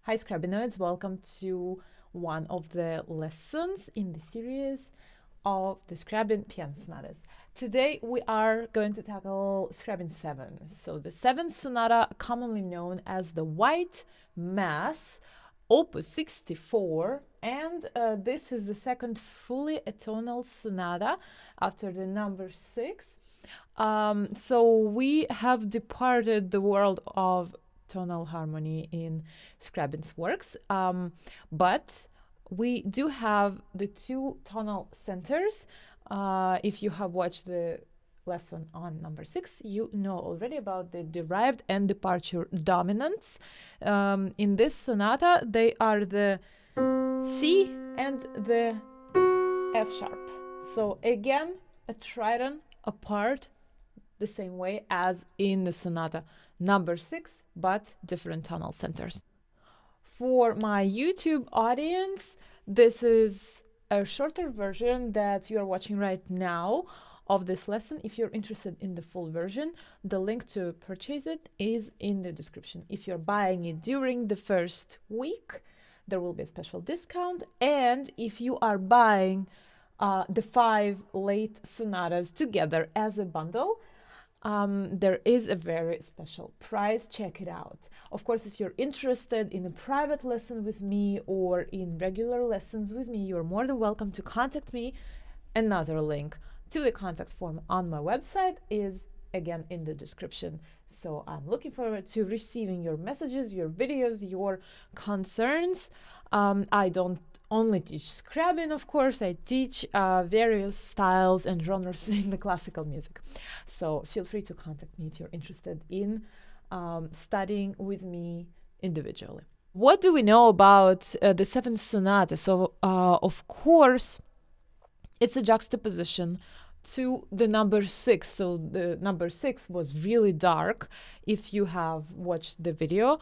Hi Scriabinoids, welcome to one of the lessons in the series of the Scriabin Piano Sonatas. Today we are going to tackle Scriabin 7. So the 7th sonata, commonly known as the White Mass, Opus 64, and this is the second fully atonal sonata after the number 6. So we have departed the world of tonal harmony in Scriabin's works, but we do have the two tonal centers. If you have watched the lesson on number 6, you know already about the derived and departure dominants. In this sonata, they are the C and the F sharp. So again, a tritone apart, the same way as in the sonata number 6, but different tonal centers. For my YouTube audience, this is a shorter version that you are watching right now of this lesson. If you're interested in the full version, the link to purchase it is in the description. If you're buying it during the first week, there will be a special discount. And if you are buying the 5 late sonatas together as a bundle, there is a very special price. Check it out. Of course, if you're interested in a private lesson with me or in regular lessons with me, you're more than welcome to contact me. Another link to the contact form on my website is again in the description. So I'm looking forward to receiving your messages, your videos, your concerns. I don't only teach Scriabin, of course, I teach various styles and genres in the classical music. So feel free to contact me if you're interested in studying with me individually. What do we know about the 7th sonata? So, of course, it's a juxtaposition to the number 6. So the number 6 was really dark. If you have watched the video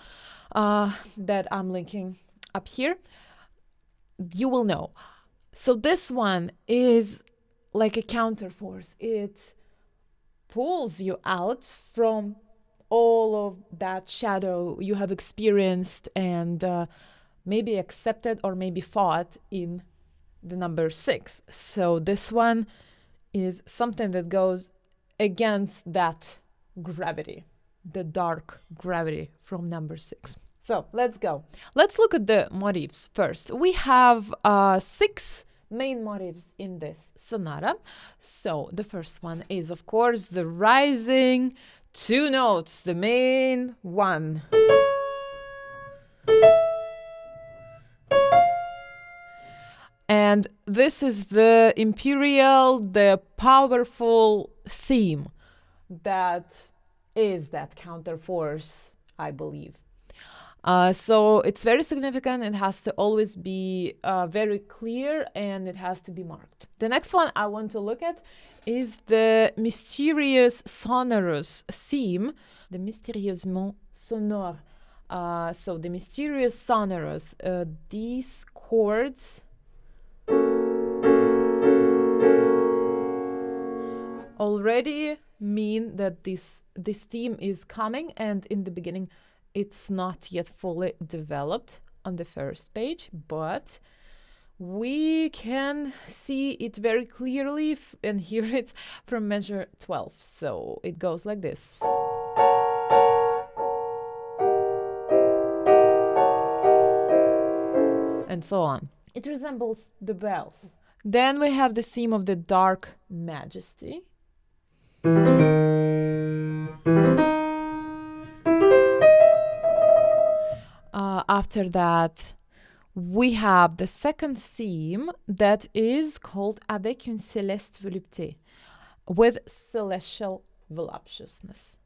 that I'm linking up here, you will know. So this one is like a counterforce. It pulls you out from all of that shadow you have experienced and maybe accepted or maybe fought in the number 6. So this one is something that goes against that gravity, the dark gravity from number 6. So let's go. Let's look at the motifs first. We have 6 main motifs in this sonata. So the first one is, of course, the rising 2 notes, the main one. And this is the imperial, the powerful theme that is that counterforce, I believe. So it's very significant. It has to always be very clear and it has to be marked. The next one I want to look at is the mysterious sonorous theme, the mystérieusement sonore. So the mysterious sonorous, these chords already mean that this theme is coming, and in the beginning it's not yet fully developed on the first page, but we can see it very clearly and hear it from measure 12. So it goes like this. And so on. It resembles the bells. Then we have the theme of the dark majesty. After that, we have the second theme that is called Avec une céleste volupté, with celestial voluptuousness.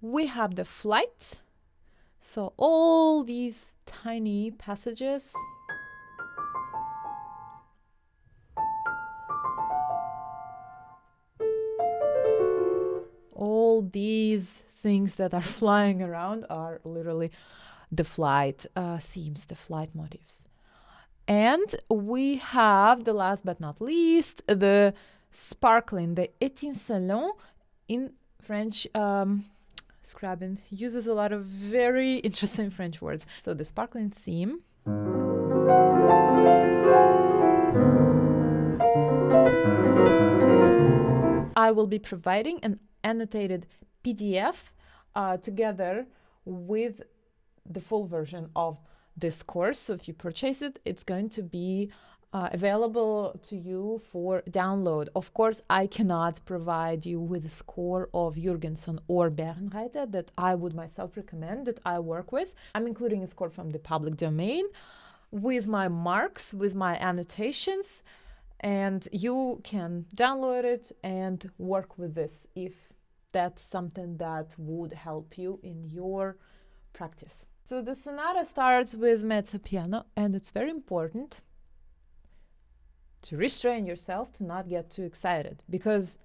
We have the flight, so all these tiny passages. All these things that are flying around are literally the flight themes, the flight motifs. And we have the last but not least, the sparkling, the étincelant. In French, Scriabin uses a lot of very interesting French words. So the sparkling theme. I will be providing an annotated PDF together with the full version of this course. So if you purchase it, it's going to be available to you for download. Of course, I cannot provide you with a score of Jürgenson or Bärenreiter that I would myself recommend, that I work with. I'm including a score from the public domain with my marks, with my annotations, and you can download it and work with this if that's something that would help you in your practice. So the sonata starts with mezzo piano, and it's very important to restrain yourself to not get too excited, because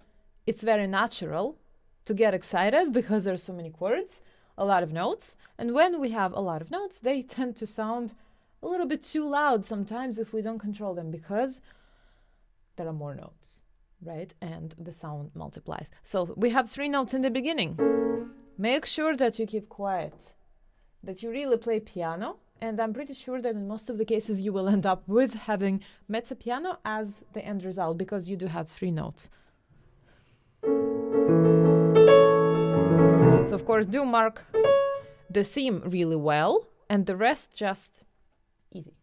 it's very natural to get excited because there's so many chords, a lot of notes, and when we have a lot of notes, they tend to sound a little bit too loud sometimes if we don't control them, because there are more notes, right? And the sound multiplies. So we have 3 notes in the beginning. Make sure that you keep quiet, that you really play piano. And I'm pretty sure that in most of the cases you will end up with having mezzo piano as the end result, because you do have 3 notes. So of course, do mark the theme really well, and the rest just easy.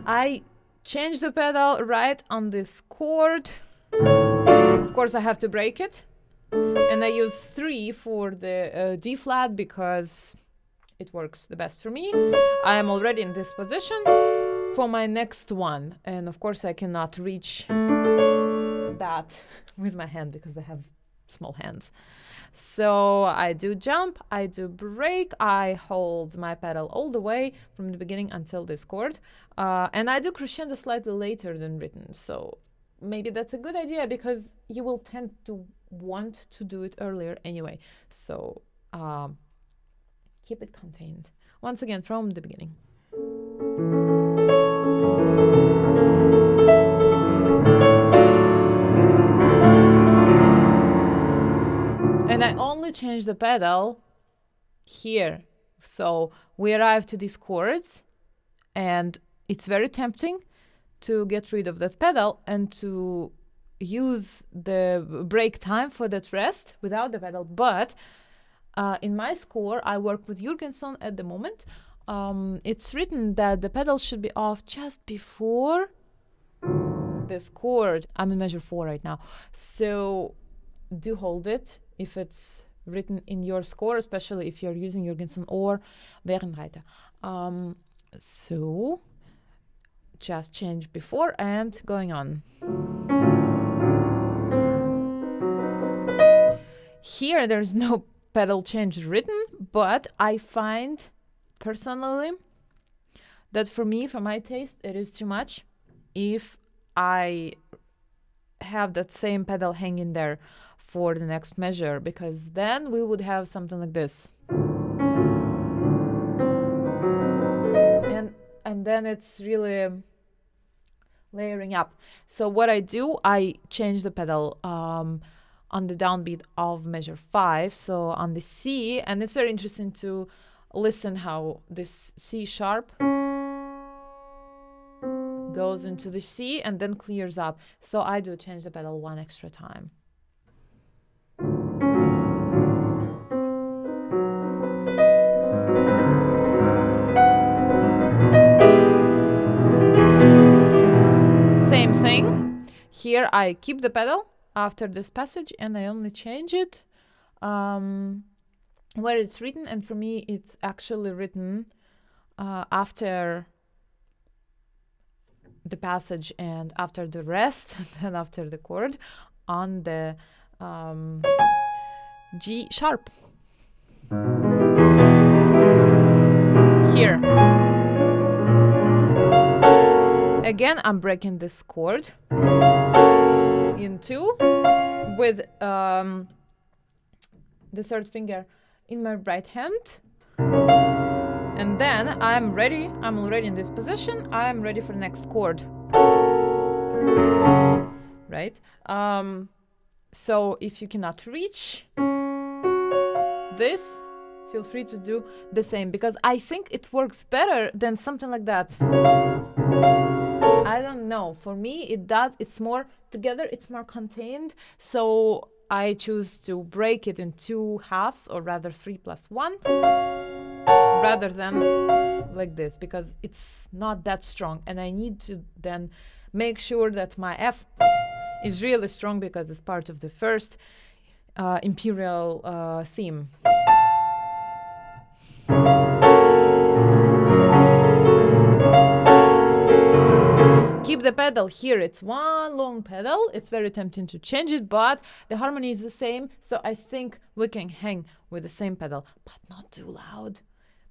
I change the pedal right on this chord. Of course, I have to break it, and I use 3 for the D flat because it works the best for me. I am already in this position for my next one, and of course I cannot reach that with my hand because I have small hands. So I do jump, I do break, I hold my pedal all the way from the beginning until this chord, and I do crescendo slightly later than written. So maybe that's a good idea because you will tend to want to do it earlier anyway. So keep it contained. Once again, from the beginning. And I only change the pedal here. So we arrive to these chords, and it's very tempting to get rid of that pedal and to use the break time for that rest without the pedal. But in my score, I work with Jürgenson at the moment. It's written that the pedal should be off just before this chord. I'm in measure 4 right now. So do hold it if it's written in your score, especially if you're using Jürgenson or Bärenreiter. So just change before and going on. Here there's no pedal change written, but I find personally that for me, for my taste, it is too much if I have that same pedal hanging there for the next measure, because then we would have something like this. And then it's really layering up. So what I do, I change the pedal on the downbeat of measure 5, so on the C, and it's very interesting to listen how this C sharp goes into the C and then clears up. So I do change the pedal 1 extra time. Same thing. Here I keep the pedal after this passage and I only change it where it's written, and for me it's actually written after the passage and after the rest and after the chord on the G sharp. Here. Again, I'm breaking this chord in 2 with the third finger in my right hand. And then I'm ready. I'm already in this position. I'm ready for the next chord. Right? So if you cannot reach this, feel free to do the same, because I think it works better than something like that. I don't know. For me, it does. It's more together. It's more contained. So I choose to break it in 2 halves, or rather 3 + 1, rather than like this, because it's not that strong. And I need to then make sure that my F is really strong, because it's part of the first imperial theme. Keep the pedal here. It's one long pedal. It's very tempting to change it, but the harmony is the same. So I think we can hang with the same pedal, but not too loud.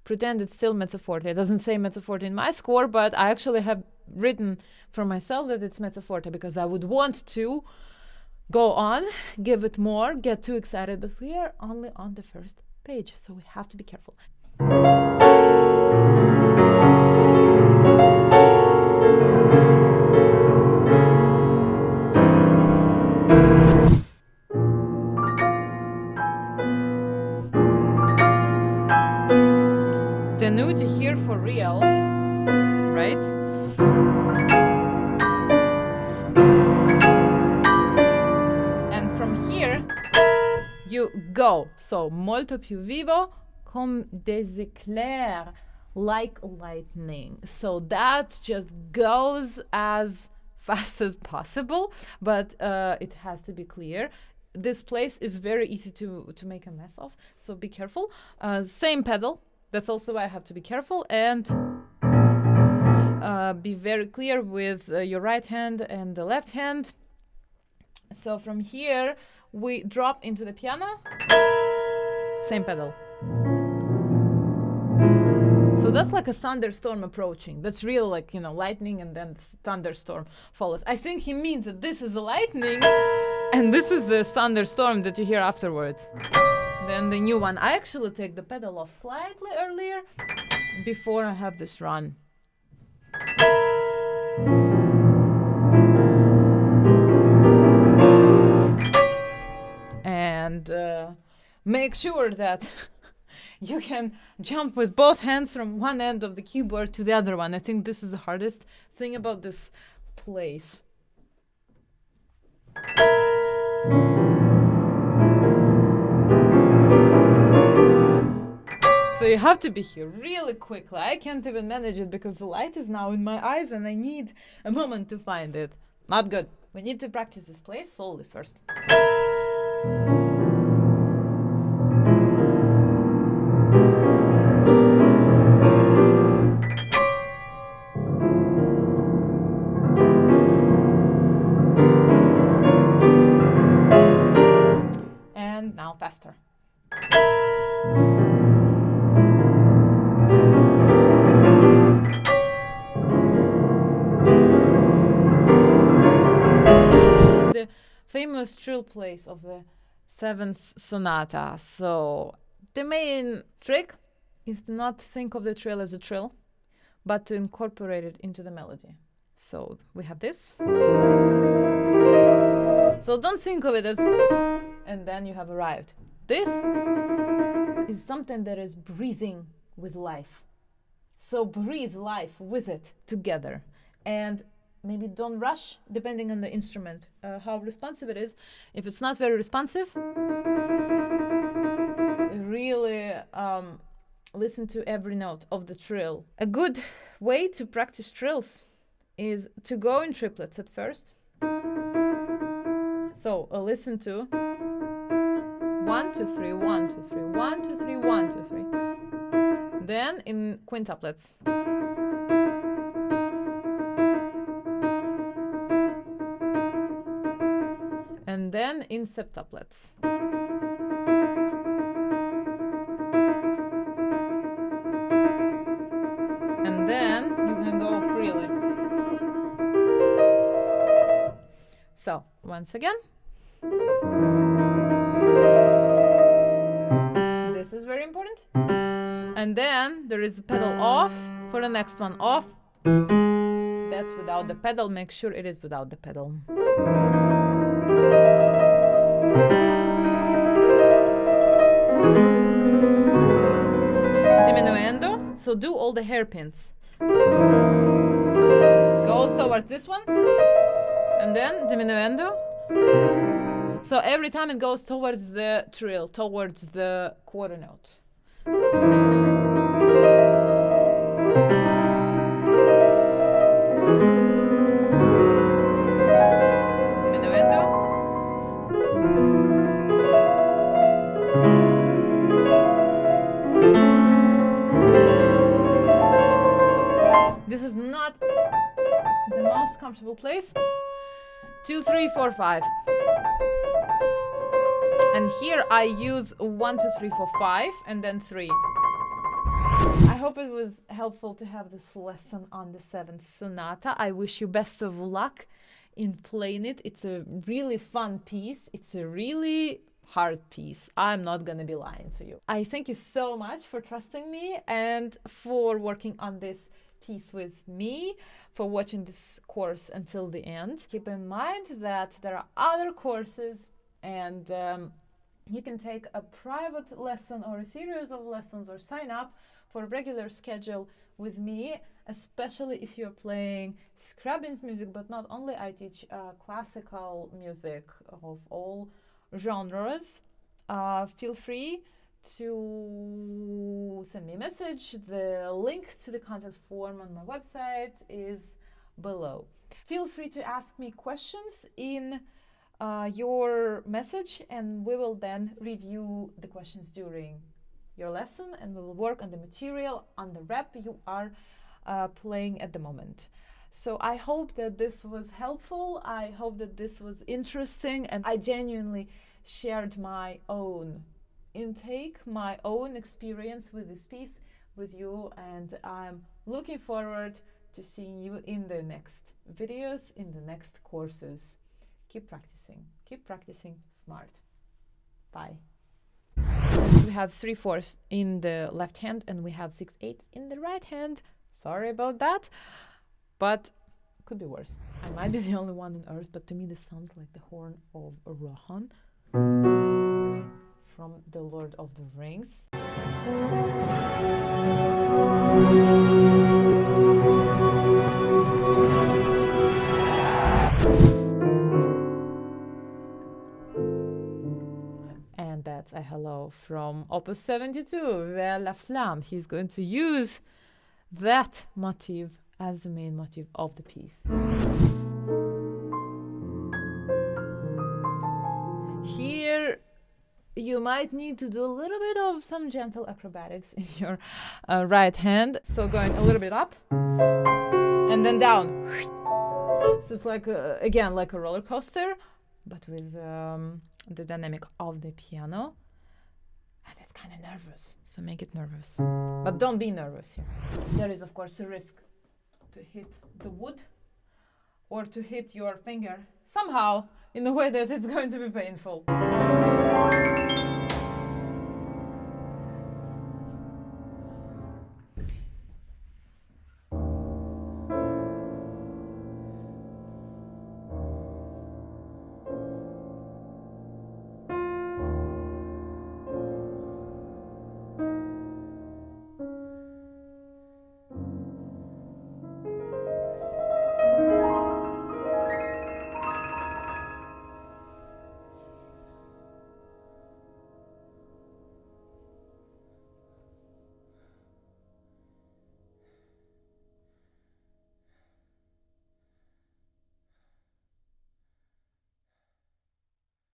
Pretend it's still mezzo forte. It doesn't say mezzo forte in my score, but I actually have written for myself that it's mezzo forte, because I would want to go on, give it more, get too excited, but we are only on the first page, so we have to be careful. Tenuti here for real, right? And from here you go. So molto più vivo, comme des éclairs, like lightning. So that just goes as fast as possible, but it has to be clear. This place is very easy to make a mess of, so be careful. Same pedal. That's also why I have to be careful, and be very clear with your right hand and the left hand. So from here, we drop into the piano, same pedal. So that's like a thunderstorm approaching. That's real, like, you know, lightning, and then thunderstorm follows. I think he means that this is the lightning, and this is the thunderstorm that you hear afterwards. Then the new one, I actually take the pedal off slightly earlier before I have this run. And make sure that you can jump with both hands from one end of the keyboard to the other one. I think this is the hardest thing about this place. So you have to be here really quickly. I can't even manage it because the light is now in my eyes and I need a moment to find it. Not good. We need to practice this place slowly first. And now faster. The famous trill place of the 7th sonata. So the main trick is to not think of the trill as a trill, but to incorporate it into the melody. So we have this. So don't think of it as, and then you have arrived. This is something that is breathing with life. So breathe life with it together. And maybe don't rush, depending on the instrument, how responsive it is. If it's not very responsive, really listen to every note of the trill. A good way to practice trills is to go in triplets at first. So listen to 1, 2, 3, 1, 2, 3, 1, 2, 3, 1, 2, 3. Then in quintuplets. And then in septuplets. And then you can go freely. So, once again. This is very important. And then there is a pedal off for the next one. Off. That's without the pedal. Make sure it is without the pedal. Diminuendo. So do all the hairpins. Goes towards this one. And then diminuendo. So every time it goes towards the trill, towards the quarter note. Diminuendo. This is not the most comfortable place. 2, 3, 4, 5. And here I use 1, 2, 3, 4, 5, and then 3. I hope it was helpful to have this lesson on the 7th sonata. I wish you best of luck in playing it. It's a really fun piece. It's a really hard piece. I'm not gonna be lying to you. I thank you so much for trusting me and for working on this piece with me, for watching this course until the end. Keep in mind that there are other courses, and you can take a private lesson or a series of lessons or sign up for a regular schedule with me, especially if you're playing Scriabin's music, but not only. I teach classical music of all genres. Feel free to send me a message. The link to the contact form on my website is below. Feel free to ask me questions in your message, and we will then review the questions during your lesson, and we will work on the material, on the rep you are playing at the moment. So I hope that this was helpful. I hope that this was interesting, and I genuinely shared my own intake, my own experience with this piece with you, and I'm looking forward to seeing you in the next videos, in the next courses. Keep practicing smart. Bye. Since we have 3/4 in the left hand and we have 6/8 in the right hand, sorry about that, but could be worse. I might be the only one on earth, but to me this sounds like the horn of Rohan from The Lord of the Rings. And that's a hello from Opus 72, Vers la Flamme. He's going to use that motif as the main motif of the piece. Here you might need to do a little bit of some gentle acrobatics in your right hand. So going a little bit up and then down. So it's like, again, like a roller coaster, but with the dynamic of the piano. And it's kind of nervous, so make it nervous. But don't be nervous here. There is, of course, a risk to hit the wood or to hit your finger somehow in a way that it's going to be painful.